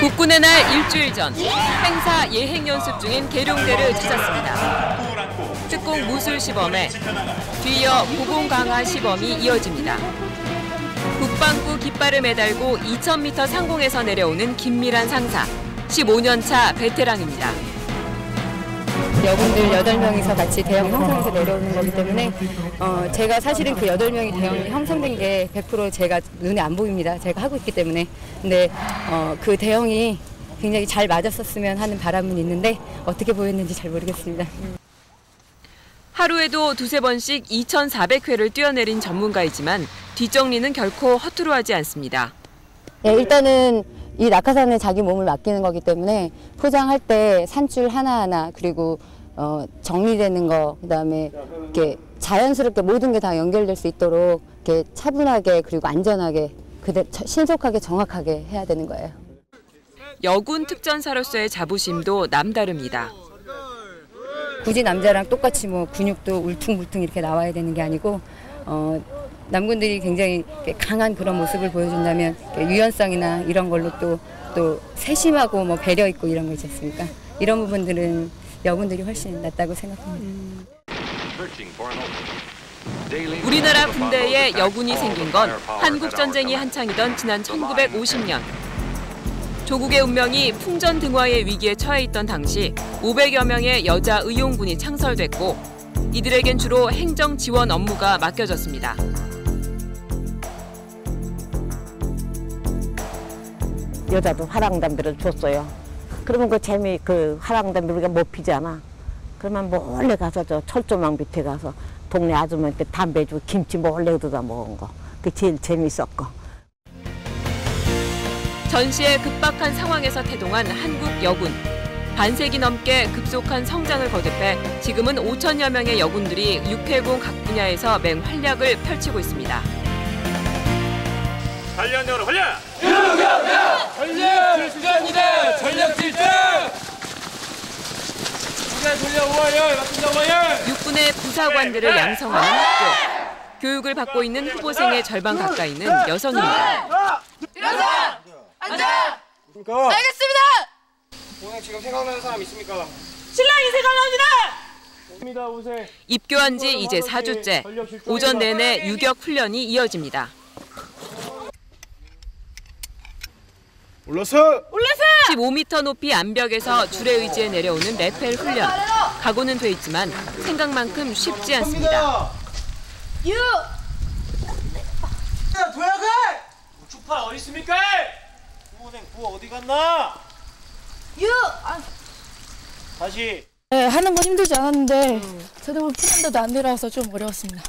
국군의 날 일주일 전 행사 예행 연습 중인 계룡대를 찾았습니다. 특공 무술 시범에 뒤이어 고공 강화 시범이 이어집니다. 국방부 깃발을 매달고 2000m 상공에서 내려오는 김미란 상사, 15년차 베테랑입니다. 여군들 8명이서 같이 대형 형성해서 내려오는 거기 때문에 제가 사실은 그 8명이 대형이 형성된 게 100% 제가 눈에 안 보입니다. 제가 하고 있기 때문에. 근데 그 대형이 굉장히 잘 맞았었으면 하는 바람은 있는데 어떻게 보였는지 잘 모르겠습니다. 하루에도 두세 번씩 2400회를 뛰어내린 전문가이지만 뒷정리는 결코 허투루 하지 않습니다. 네, 일단은 이 낙하산에 자기 몸을 맡기는 거기 때문에 포장할 때 산줄 하나하나 그리고 정리되는 거 그다음에 이렇게 자연스럽게 모든 게 다 연결될 수 있도록 이렇게 차분하게 그리고 안전하게 신속하게 정확하게 해야 되는 거예요. 여군 특전사로서의 자부심도 남다릅니다. 굳이 남자랑 똑같이 뭐 근육도 울퉁불퉁 이렇게 나와야 되는 게 아니고 남군들이 굉장히 강한 그런 모습을 보여준다면 유연성이나 이런 걸로 또 세심하고 뭐 배려 있고 이런 거 있지 않습니까? 이런 부분들은 여군들이 훨씬 낫다고 생각합니다. 우리나라 군대에 여군이 생긴 건 한국전쟁이 한창이던 지난 1950년. 조국의 운명이 풍전등화의 위기에 처해 있던 당시 500여 명의 여자 의용군이 창설됐고 이들에겐 주로 행정 지원 업무가 맡겨졌습니다. 여자도 화랑담배를 줬어요. 그러면 그 화랑담배 우리가 못 피잖아. 그러면 몰래 가서 저 철조망 밑에 가서 동네 아줌마한테 담배 주고 김치 몰래 얻어다 먹은 거. 그게 제일 재밌었고. 전시의 급박한 상황에서 태동한 한국 여군. 반세기 넘게 급속한 성장을 거듭해 지금은 5천여 명의 여군들이 육해공 각 분야에서 맹활약을 펼치고 있습니다. 단련으로 활약! 전력 질주입니다. 전력 질주. 부대 돌려 오하열, 맞춘다 오하열. 육군의 부사관들을 양성하는 학교. 교육을 받고 있는 후보생의 절반 가까이는 여성입니다. 일어나! 앉아! 알겠습니다. 오늘 지금 생각나는 사람 있습니까? 신랑이 생각납니다. 입교한 지 이제 4주째. 오전 내내 유격 훈련이 이어집니다. 올라서! 15m 높이 암벽에서 줄에 의지해 내려오는 레펠 훈련. 각오는 돼 있지만 생각만큼 쉽지 않습니다. 유! 도약을! 우측팔 어디 있습니까? 부모생 부호 어디 갔나? 유! 다시. 네, 하는 건 힘들지 않았는데 제대로 푸는데도 안 내려와서 좀 어려웠습니다.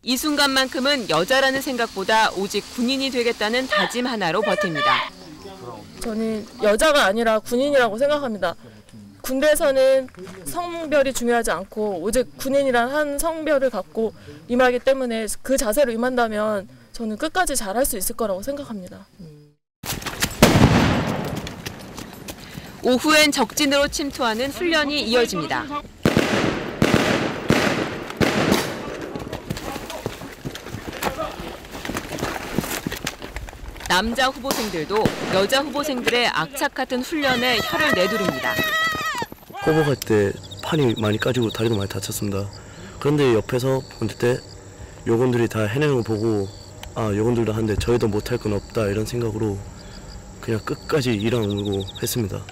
이 순간만큼은 여자라는 생각보다 오직 군인이 되겠다는 다짐 하나로 버팁니다. 저는 여자가 아니라 군인이라고 생각합니다. 군대에서는 성별이 중요하지 않고 오직 군인이란 한 성별을 갖고 임하기 때문에 그 자세로 임한다면 저는 끝까지 잘할 수 있을 거라고 생각합니다. 오후엔 적진으로 침투하는 훈련이 이어집니다. 남자 후보생들도 여자 후보생들의 악착 같은 훈련에 혀를 내두릅니다. 호복할 때 팔이 많이 까지고 다리도 많이 다쳤습니다. 그런데 옆에서 볼 때 요건들이 다 해내는 거 보고 요건들도 하는데 저희도 못할 건 없다 이런 생각으로 그냥 끝까지 일어나고 했습니다.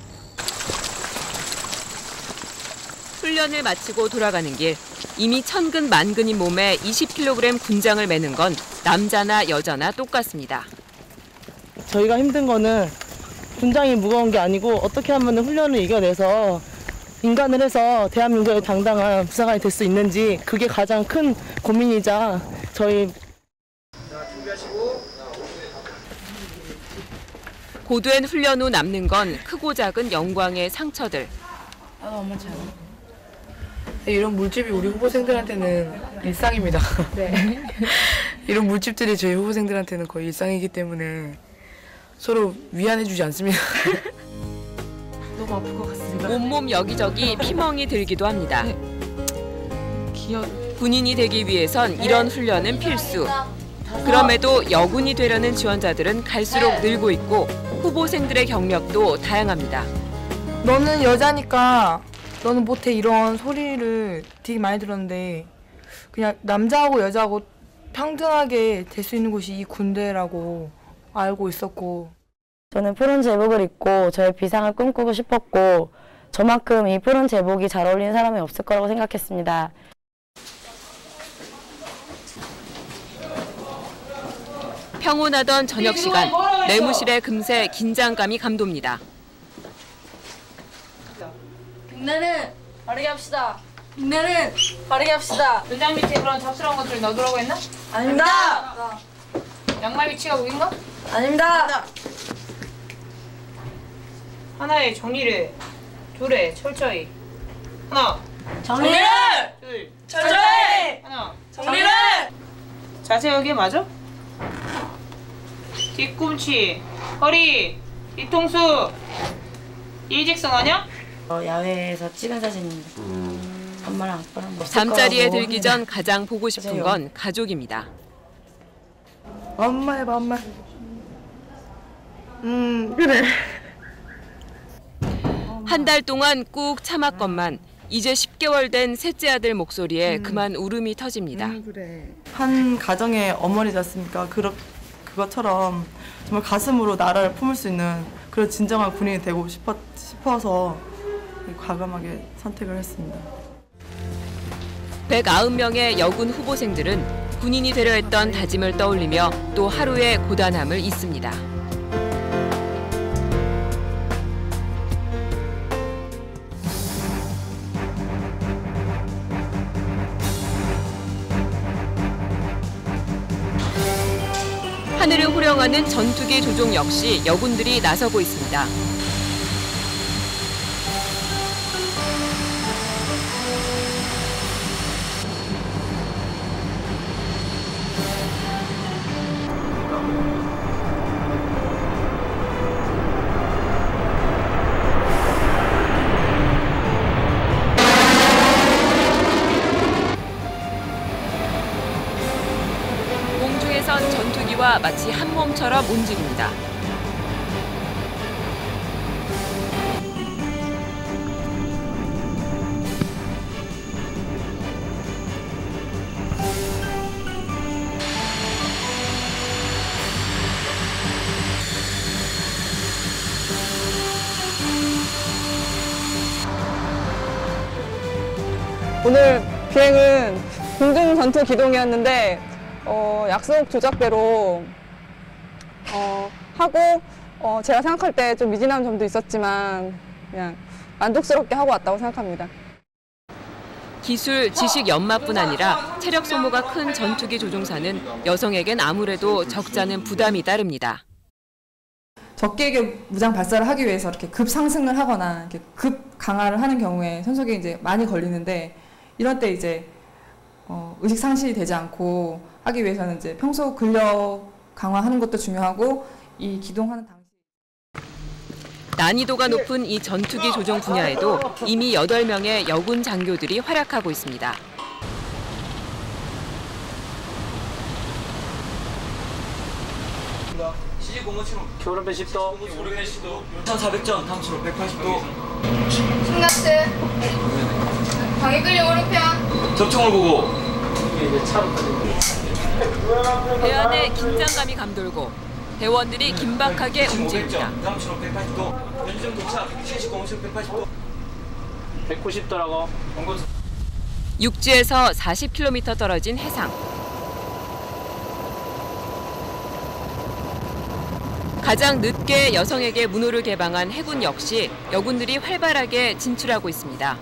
훈련을 마치고 돌아가는 길, 이미 천근 만근인 몸에 20kg 군장을 매는 건 남자나 여자나 똑같습니다. 저희가 힘든 거는 군장이 무거운 게 아니고 어떻게 하면 훈련을 이겨내서 인간을 해서 대한민국의 당당한 부사관이 될 수 있는지 그게 가장 큰 고민이자 저희. 고된 훈련 후 남는 건 크고 작은 영광의 상처들. 엄마 잘. 이런 물집이 우리 후보생들한테는 일상입니다. 네. 이런 물집들이 저희 후보생들한테는 거의 일상이기 때문에 서로 위안해주지 않습니다. 너무 아플 것 같습니다. 온몸 여기저기 피멍이 들기도 합니다. 군인이 되기 위해선 이런 훈련은 필수. 그럼에도 여군이 되려는 지원자들은 갈수록 늘고 있고 후보생들의 경력도 다양합니다. 너는 여자니까 너는 못해 이런 소리를 되게 많이 들었는데 그냥 남자하고 여자하고 평등하게 될 수 있는 곳이 이 군대라고 알고 있었고 저는 푸른 제복을 입고 저의 비상을 꿈꾸고 싶었고 저만큼 이 푸른 제복이 잘 어울리는 사람이 없을 거라고 생각했습니다. 평온하던 저녁 시간, 내무실에 금세 긴장감이 감돕니다. 국내는 바르게 합시다. 국내는 바르게 합시다. 의자 밑에 그런 잡스러운 것들 넣으라고 했나? 아닙니다. 양말 위치가 거긴가? 아닙니다. 하나에 정리를, 둘에 철저히. 하나. 정리를! 둘. 철저히! 하나. 정리를! 자세 여기 맞아? 뒤꿈치, 허리, 뒤통수. 일직선하냐? 야외에서 찍은 사진입니다. 엄마랑 아빠랑 잠자리에 들기 전 가장 보고 싶은 건 가족입니다. 엄마 해봐 엄마. 그래. 한 달 동안 꾹 참았건만 이제 10개월 된 셋째 아들 목소리에 그만 울음이 터집니다. 그래. 한 가정의 어머니지 않습니까? 그것처럼 정말 가슴으로 나라를 품을 수 있는 그런 진정한 군인이 되고 싶어서 과감하게 선택을 했습니다. 190명의 여군 후보생들은 군인이 되려 했던 다짐을 떠올리며 또 하루의 고단함을 잊습니다. 하늘을 호령하는 전투기 조종 역시 여군들이 나서고 있습니다. 공중에선 전투기와 마치 한 몸처럼 움직입니다. 오늘 비행은 공중 전투 기동이었는데 약속 조작대로 하고 제가 생각할 때 좀 미진한 점도 있었지만 그냥 만족스럽게 하고 왔다고 생각합니다. 기술, 지식 연마뿐 아니라 체력 소모가 큰 전투기 조종사는 여성에겐 아무래도 적잖은 부담이 따릅니다. 적게에게 무장 발사를 하기 위해서 이렇게 급 상승을 하거나 이렇게 급 강화를 하는 경우에 손속에 이제 많이 걸리는데 이런 때 이제 의식 상실이 되지 않고 하기 위해서는 이제 평소 근력 강화하는 것도 중요하고 이 기동하는 당시 난이도가 높은 이 전투기 조종 분야에도 이미 8명의 여군 장교들이 활약하고 있습니다. 교란 110도, 오르간 10도, 1400점, 탐수로 180도. 승낙스. 방해 끌려 오른편. 접촉을 보고. 대안에 긴장감이 감돌고 대원들이 긴박하게 움직입니다. 탐수로 180도, 연주정 도착 170, 180도. 190도라고. 육지에서 40km 떨어진 해상. 가장 늦게 여성에게 문호를 개방한 해군 역시 여군들이 활발하게 진출하고 있습니다.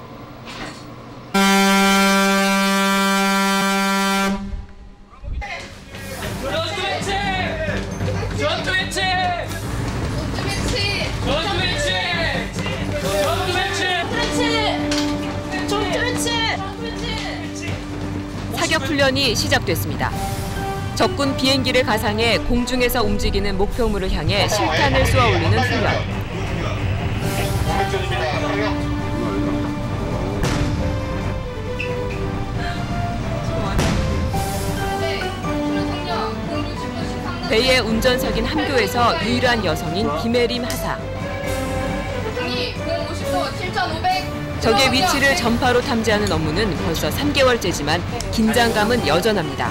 사격 훈련이 시작됐습니다. 적군 비행기를 가상해 공중에서 움직이는 목표물을 향해 실탄을 쏘아 올리는 훈련. 네, 공중 13단 배의 운전석인 함교에서 유일한 여성인 김혜림 하사. 동의 050도 7,500. 적의 위치를 전파로 탐지하는 업무는 벌써 3개월째지만 긴장감은 여전합니다.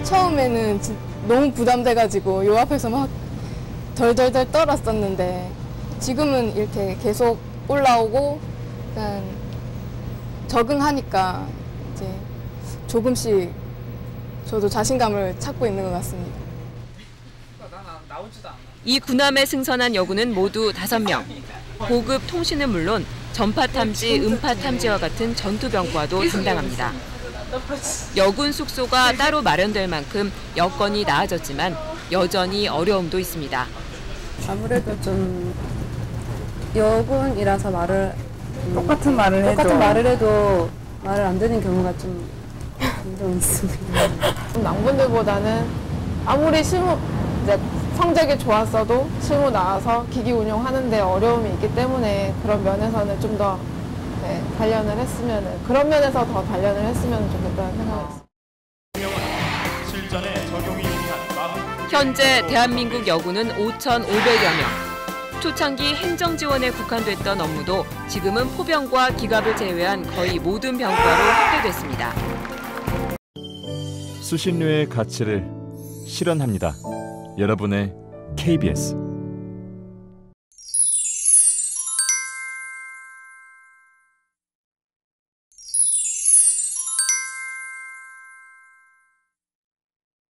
처음에는 너무 부담돼가지고 요 앞에서 막 덜덜덜 떨었었는데 지금은 이렇게 계속 올라오고 그냥 적응하니까 이제 조금씩 저도 자신감을 찾고 있는 것 같습니다. 이 군함에 승선한 여군은 모두 5명. 고급 통신은 물론 전파 탐지, 음파 탐지와 같은 전투병과도 담당합니다. 여군 숙소가 따로 마련될 만큼 여건이 나아졌지만 여전히 어려움도 있습니다. 아무래도 좀 여군이라서 똑같은 말을 해도 말을 안 듣는 경우가 좀 종종 있습니다. 남군들보다는 아무리 실무 이제 성적이 좋았어도 실무 나와서 기기 운용하는데 어려움이 있기 때문에 그런 면에서는 좀 더 단련을 했으면 그런 면에서 더 단련을 했으면 좋겠다는 생각이 있습니다. 실전에 적용이 유리한 현재 대한민국 여군은 5,500여 명. 초창기 행정 지원에 국한됐던 업무도 지금은 포병과 기갑을 제외한 거의 모든 병과로 확대됐습니다. 수신료의 가치를 실현합니다. 여러분의 KBS